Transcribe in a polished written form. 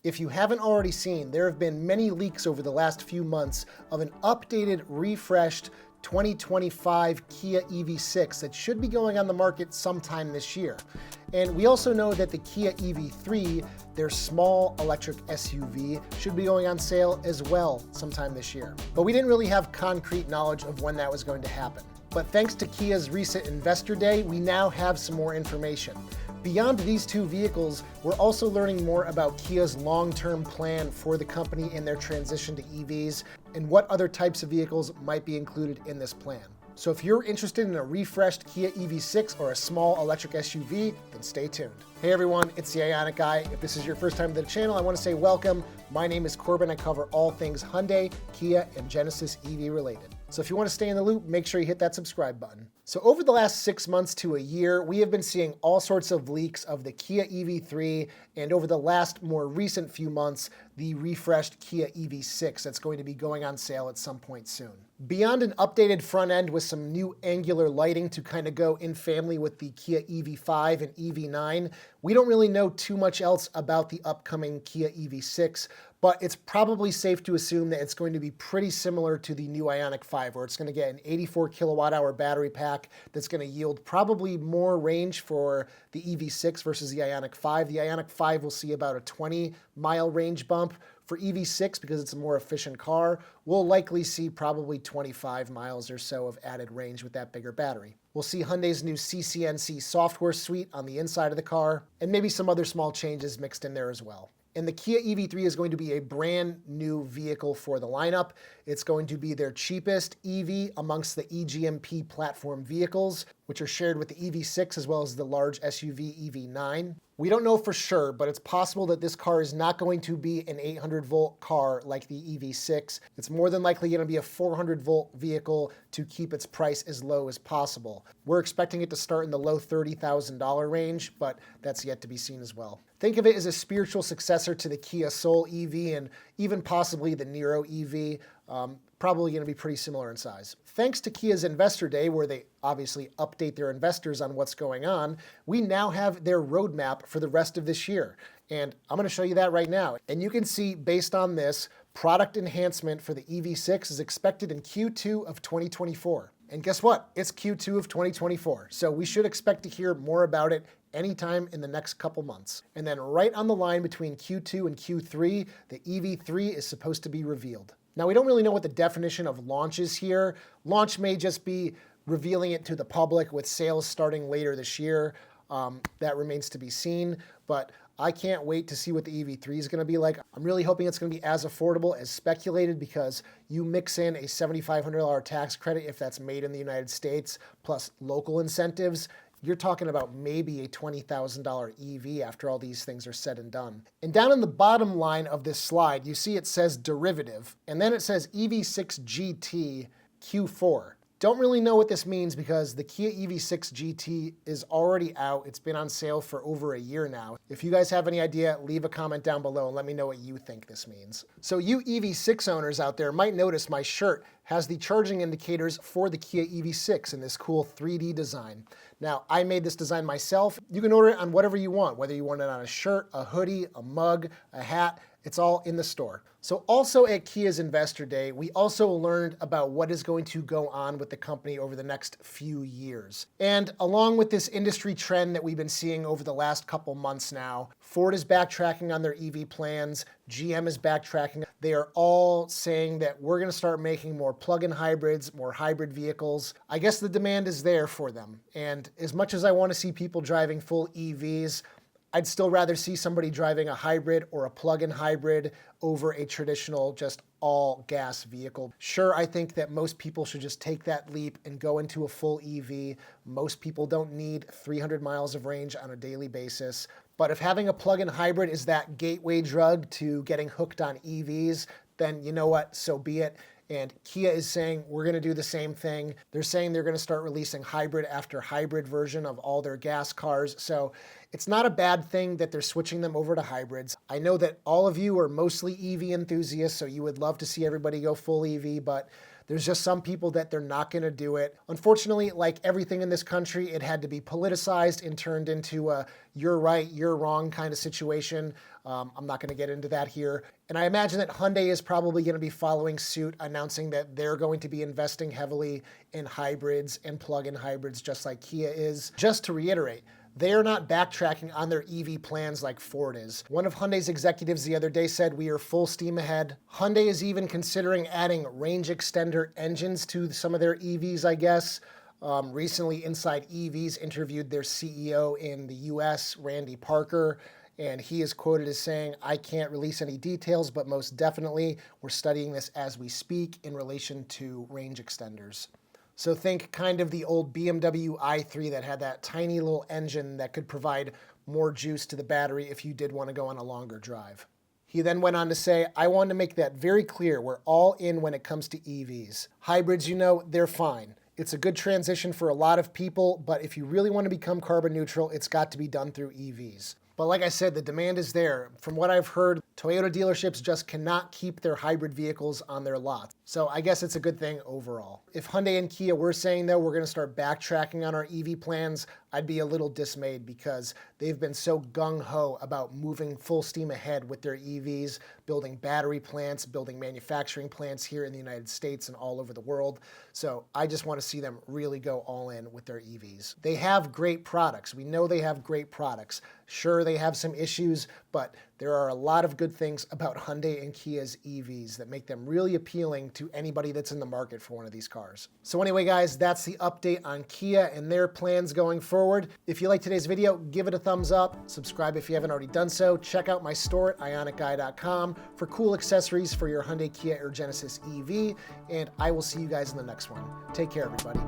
If you haven't already seen, there have been many leaks over the last few months of an updated, refreshed 2025 Kia EV6 that should be going on the market sometime this year. And we also know that the Kia EV3, their small electric SUV, should be going on sale as well sometime this year. But we didn't really have concrete knowledge of when that was going to happen. But thanks to Kia's recent Investor Day, we now have some more information. Beyond these two vehicles, we're also learning more about Kia's long-term plan for the company in their transition to EVs and what other types of vehicles might be included in this plan. So if you're interested in a refreshed Kia EV6 or a small electric SUV, then stay tuned. Hey everyone, it's the Ioniq guy. If this is your first time to the channel, I want to say welcome. My name is Corbin. I cover all things Hyundai, Kia, and Genesis EV related. So if you want to stay in the loop, make sure you hit that subscribe button. So over the last 6 months to a year, we have been seeing all sorts of leaks of the Kia EV3, and over the last more recent few months, the refreshed Kia EV6 that's going to be going on sale at some point soon. Beyond an updated front end with some new angular lighting to kind of go in family with the Kia EV5 and EV9, we don't really know too much else about the upcoming Kia EV6, but it's probably safe to assume that it's going to be pretty similar to the new Ioniq 5, where it's going to get an 84 kilowatt hour battery pack that's going to yield probably more range for the EV6 versus the Ioniq 5. The Ioniq 5 will see about a 20-mile range bump. For EV6, because it's a more efficient car, we'll likely see probably 25 miles or so of added range with that bigger battery. We'll see Hyundai's new CCNC software suite on the inside of the car, and maybe some other small changes mixed in there as well. And the Kia EV3 is going to be a brand new vehicle for the lineup. It's going to be their cheapest EV amongst the eGMP platform vehicles, which are shared with the EV6 as well as the large SUV EV9. We don't know for sure, but it's possible that this car is not going to be an 800-volt car like the EV6. It's more than likely going to be a 400-volt vehicle to keep its price as low as possible. We're expecting it to start in the low $30,000 range, but that's yet to be seen as well. Think of it as a spiritual successor to the Kia Soul EV and even possibly the Niro EV. Probably going to be pretty similar in size. Thanks to Kia's Investor Day, where they obviously update their investors on what's going on, we now have their roadmap for the rest of this year. And I'm going to show you that right now. And you can see, based on this, product enhancement for the EV6 is expected in Q2 of 2024. And guess what? It's Q2 of 2024. So we should expect to hear more about it anytime in the next couple months. And then right on the line between Q2 and Q3, the EV3 is supposed to be revealed. Now, we don't really know what the definition of launch is here. Launch may just be revealing it to the public with sales starting later this year. That remains to be seen, but I can't wait to see what the EV3 is going to be like. I'm really hoping it's going to be as affordable as speculated, because you mix in a $7,500 tax credit if that's made in the United States, plus local incentives. You're talking about maybe a $20,000 EV after all these things are said and done. And down in the bottom line of this slide, you see it says derivative, and then it says EV6 GT Q4. Don't really know what this means because the Kia EV6 GT is already out. It's been on sale for over a year now. If you guys have any idea, leave a comment down below and let me know what you think this means. So you EV6 owners out there might notice my shirt has the charging indicators for the Kia EV6 in this cool 3D design. Now, I made this design myself. You can order it on whatever you want, whether you want it on a shirt, a hoodie, a mug, a hat. It's all in the store. So also at Kia's Investor Day, we also learned about what is going to go on with the company over the next few years. And along with this industry trend that we've been seeing over the last couple months now, Ford is backtracking on their EV plans, GM is backtracking. They are all saying that we're going to start making more plug-in hybrids, more hybrid vehicles. I guess the demand is there for them. And as much as I want to see people driving full EVs, I'd still rather see somebody driving a hybrid or a plug-in hybrid over a traditional just all-gas vehicle. Sure, I think that most people should just take that leap and go into a full EV. Most people don't need 300 miles of range on a daily basis. But if having a plug-in hybrid is that gateway drug to getting hooked on EVs, then you know what, so be it. And Kia is saying we're going to do the same thing. They're saying they're going to start releasing hybrid after hybrid version of all their gas cars. So it's not a bad thing that they're switching them over to hybrids. I know that all of you are mostly EV enthusiasts, so you would love to see everybody go full EV, but There's just some people that they're not going to do it. Unfortunately, like everything in this country, it had to be politicized and turned into a you're right, you're wrong kind of situation. I'm not going to get into that here. And I imagine that Hyundai is probably going to be following suit, announcing that they're going to be investing heavily in hybrids and plug-in hybrids, just like Kia is. Just to reiterate, they are not backtracking on their EV plans like Ford is. One of Hyundai's executives the other day said, "We are full steam ahead." Hyundai is even considering adding range extender engines to some of their EVs, I guess. Recently, Inside EVs interviewed their CEO in the US, Randy Parker, and he is quoted as saying, "I can't release any details, but most definitely we're studying this as we speak in relation to range extenders." So think kind of the old BMW i3 that had that tiny little engine that could provide more juice to the battery if you did want to go on a longer drive. He then went on to say, "I want to make that very clear. We're all in when it comes to EVs. Hybrids, they're fine. It's a good transition for a lot of people, but if you really want to become carbon neutral, it's got to be done through EVs." But like I said, the demand is there. From what I've heard, Toyota dealerships just cannot keep their hybrid vehicles on their lots. So I guess it's a good thing overall. If Hyundai and Kia were saying, though, we're going to start backtracking on our EV plans, I'd be a little dismayed because they've been so gung-ho about moving full steam ahead with their EVs, building battery plants, building manufacturing plants here in the United States and all over the world. So I just want to see them really go all in with their EVs. They have great products. We know they have great products. Sure, they have some issues, but there are a lot of good things about Hyundai and Kia's EVs that make them really appealing to anybody that's in the market for one of these cars. So anyway, guys, that's the update on Kia and their plans going forward. If you liked today's video, give it a thumbs up. Subscribe if you haven't already done so. Check out my store at ioniqguy.com for cool accessories for your Hyundai, Kia, or Genesis EV. And I will see you guys in the next one. Take care, everybody.